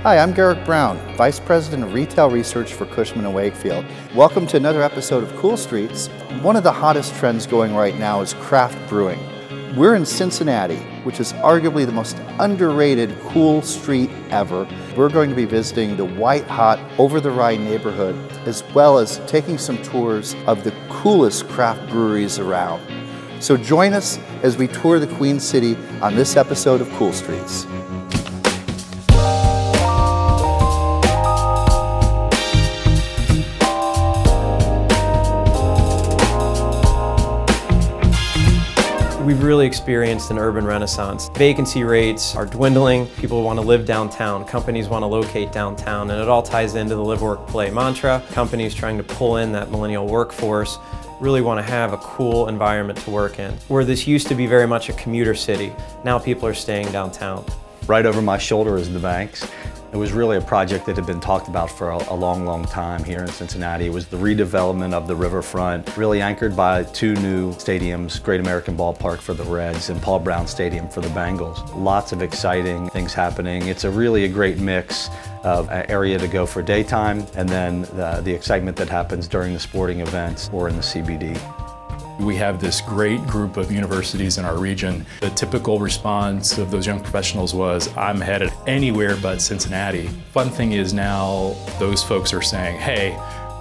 Hi, I'm Garrick Brown, Vice President of Retail Research for Cushman and Wakefield. Welcome to another episode of Cool Streets. One of the hottest trends going right now is craft brewing. We're in Cincinnati, which is arguably the most underrated cool street ever. We're going to be visiting the white-hot Over-the-Rhine neighborhood, as well as taking some tours of the coolest craft breweries around. So join us as we tour the Queen City on this episode of Cool Streets. We've really experienced an urban renaissance. Vacancy rates are dwindling. People want to live downtown. Companies want to locate downtown, and it all ties into the live, work, play mantra. Companies trying to pull in that millennial workforce really want to have a cool environment to work in. Where this used to be very much a commuter city, now people are staying downtown. Right over my shoulder is the banks. It was really a project that had been talked about for a long time here in Cincinnati. It was the redevelopment of the riverfront, really anchored by two new stadiums, Great American Ballpark for the Reds and Paul Brown Stadium for the Bengals. Lots of exciting things happening. It's really a great mix of an area to go for daytime and then the excitement that happens during the sporting events or in the CBD. We have this great group of universities in our region. The typical response of those young professionals was, I'm headed anywhere but Cincinnati. Fun thing is now those folks are saying, hey,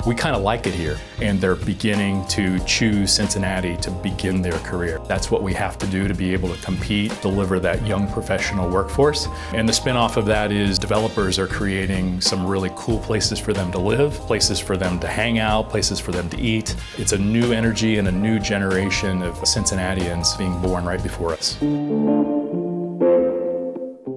we kind of like it here. And they're beginning to choose Cincinnati to begin their career. That's what we have to do to be able to compete, deliver that young professional workforce. And the spin-off of that is developers are creating some really cool places for them to live, places for them to hang out, places for them to eat. It's a new energy and a new generation of Cincinnatians being born right before us.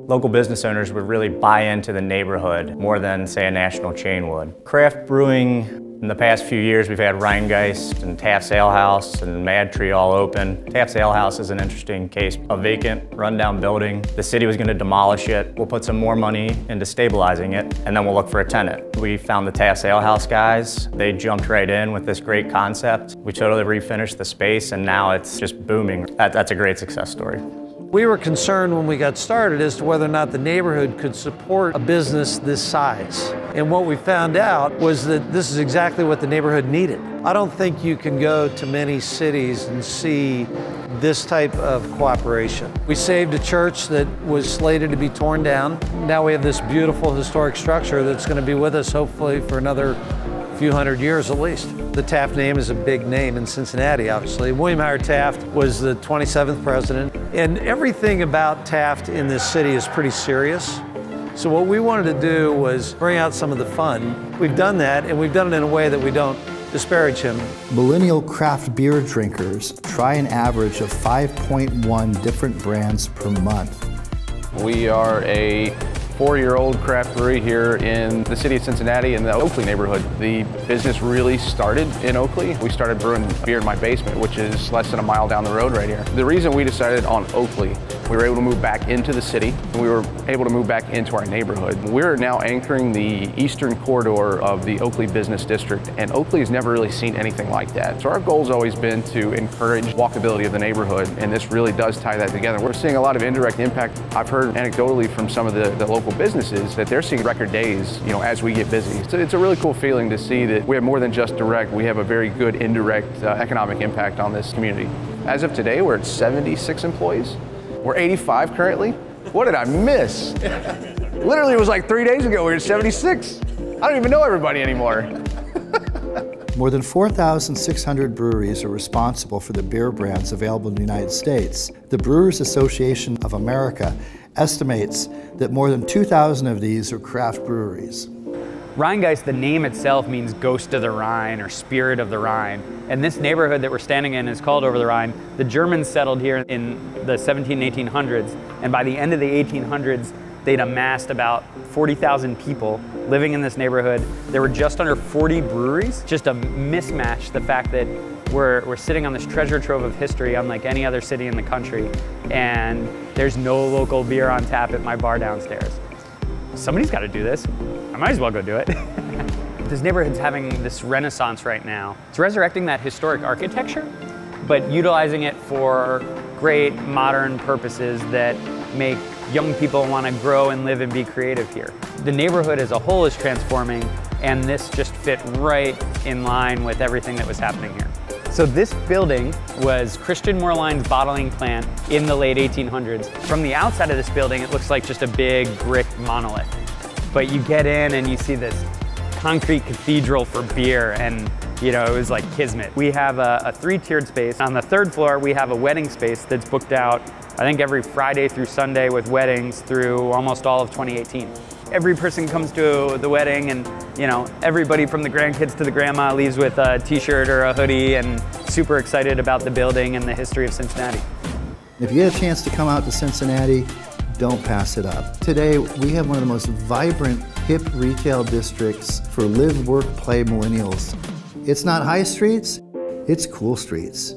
Local business owners would really buy into the neighborhood more than, say, a national chain would. Craft brewing, in the past few years, we've had Rhinest and Taft's Ale House and Mad Tree all open. Taft's Ale House is an interesting case. A vacant, rundown building. The city was going to demolish it. We'll put some more money into stabilizing it, and then we'll look for a tenant. We found the Taft's Ale House guys. They jumped right in with this great concept. We totally refinished the space, and now it's just booming. That's a great success story. We were concerned when we got started as to whether or not the neighborhood could support a business this size. And what we found out was that this is exactly what the neighborhood needed. I don't think you can go to many cities and see this type of cooperation. We saved a church that was slated to be torn down. Now we have this beautiful historic structure that's going to be with us hopefully for another few hundred years at least. The Taft name is a big name in Cincinnati, obviously. William Howard Taft was the 27th president, and everything about Taft in this city is pretty serious. So what we wanted to do was bring out some of the fun. We've done that, and we've done it in a way that we don't disparage him. Millennial craft beer drinkers try an average of 5.1 different brands per month. We are a 4-year-old craft brewery here in the city of Cincinnati in the Oakley neighborhood. The business really started in Oakley. We started brewing beer in my basement, which is less than a mile down the road right here. The reason we decided on Oakley, we were able to move back into the city. We were able to move back into our neighborhood. We're now anchoring the eastern corridor of the Oakley Business District, and Oakley has never really seen anything like that. So our goal has always been to encourage walkability of the neighborhood, and this really does tie that together. We're seeing a lot of indirect impact. I've heard anecdotally from some of the local businesses that they're seeing record days, as we get busy. So it's a really cool feeling to see that we have more than just direct, we have a very good indirect economic impact on this community. As of today, we're at 76 employees. We're 85 currently. What did I miss? Literally, it was like 3 days ago, we were at 76. I don't even know everybody anymore. More than 4,600 breweries are responsible for the beer brands available in the United States. The Brewers Association of America estimates that more than 2,000 of these are craft breweries. Rhinegeist, the name itself means ghost of the Rhine or spirit of the Rhine. And this neighborhood that we're standing in is called Over-the-Rhine. The Germans settled here in the 1700s and 1800s, and by the end of the 1800s, they'd amassed about 40,000 people living in this neighborhood. There were just under 40 breweries. Just a mismatch, the fact that we're sitting on this treasure trove of history unlike any other city in the country, and there's no local beer on tap at my bar downstairs. Somebody's got to do this. I might as well go do it. This neighborhood's having this renaissance right now. It's resurrecting that historic architecture, but utilizing it for great modern purposes that make young people want to grow and live and be creative here. The neighborhood as a whole is transforming, and this just fit right in line with everything that was happening here. So this building was Christian Moerlein's bottling plant in the late 1800s. From the outside of this building, it looks like just a big brick monolith. But you get in and you see this concrete cathedral for beer, and you know, it was like kismet. We have a three-tiered space. On the third floor, we have a wedding space that's booked out, I think, every Friday through Sunday with weddings through almost all of 2018. Every person comes to the wedding, and you know, everybody from the grandkids to the grandma leaves with a t-shirt or a hoodie and super excited about the building and the history of Cincinnati. If you get a chance to come out to Cincinnati, don't pass it up. Today, we have one of the most vibrant, hip retail districts for live, work, play millennials. It's not high streets, it's cool streets.